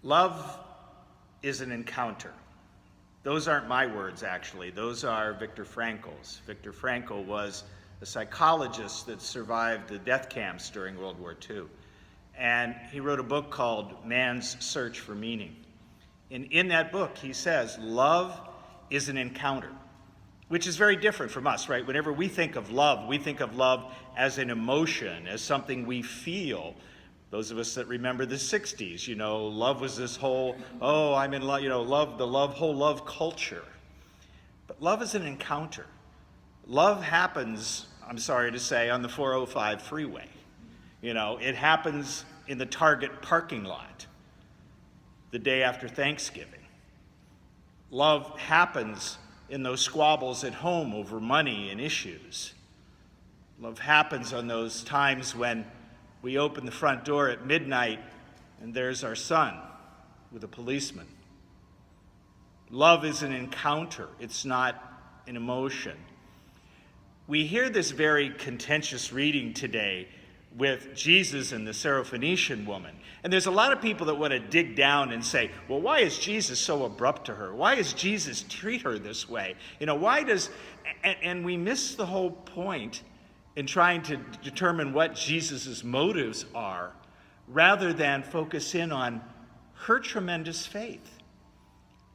Love is an encounter. Those aren't my words, actually. Those are Viktor Frankl's. Viktor Frankl was a psychologist that survived the death camps during World War II. And he wrote a book called Man's Search for Meaning. And in that book, he says, love is an encounter, which is very different from us, right? Whenever we think of love as an emotion, as something we feel. Those of us that remember the 60s, love was this whole, oh, I'm in love, whole love culture. But love is an encounter. Love happens, I'm sorry to say, on the 405 freeway. It happens in the Target parking lot the day after Thanksgiving. Love happens in those squabbles at home over money and issues. Love happens on those times when we open the front door at midnight and there's our son with a policeman. Love is an encounter. It's not an emotion. We hear this very contentious reading today with Jesus and the Syrophoenician woman. And there's a lot of people that want to dig down and say, well, why is Jesus so abrupt to her? Why does Jesus treat her this way? And we miss the whole point in trying to determine what Jesus' motives are, rather than focus in on her tremendous faith.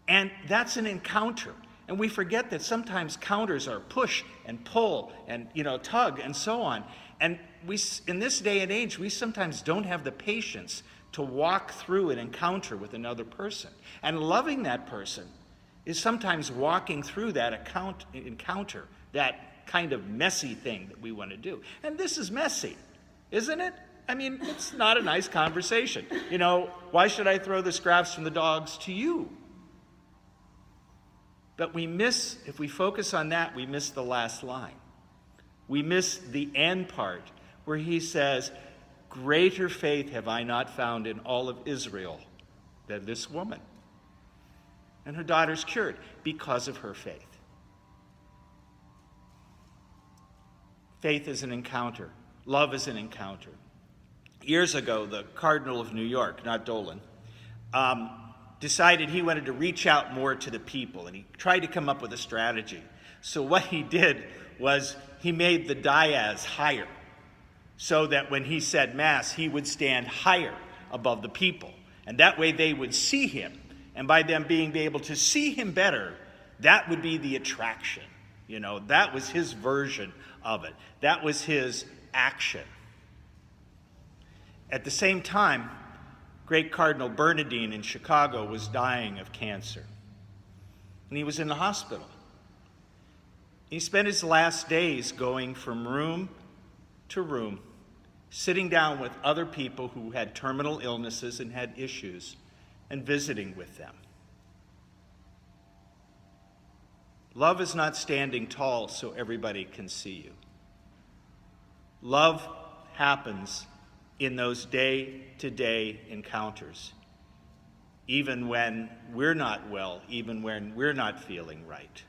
And that's an encounter. And we forget that sometimes counters are push and pull and, tug and so on. And we, in this day and age, we sometimes don't have the patience to walk through an encounter with another person. And loving that person is sometimes walking through that encounter, that kind of messy thing that we want to do. And this is messy, isn't it? I mean, it's not a nice conversation. Why should I throw the scraps from the dogs to you? But if we focus on that, we miss the last line. We miss the end part where he says, greater faith have I not found in all of Israel than this woman. And her daughter's cured because of her faith. Faith is an encounter. Love is an encounter. Years ago, the Cardinal of New York, not Dolan, decided he wanted to reach out more to the people, and he tried to come up with a strategy. So what he did was he made the dais higher, so that when he said Mass, he would stand higher above the people. And that way they would see him. And by them being able to see him better, that would be the attraction. That was his version of it. That was his action. At the same time, great Cardinal Bernardine in Chicago was dying of cancer. And he was in the hospital. He spent his last days going from room to room, sitting down with other people who had terminal illnesses and had issues, and visiting with them. Love is not standing tall so everybody can see you. Love happens in those day-to-day encounters, even when we're not well, even when we're not feeling right.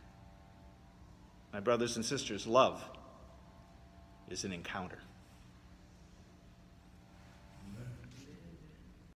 My brothers and sisters, love is an encounter.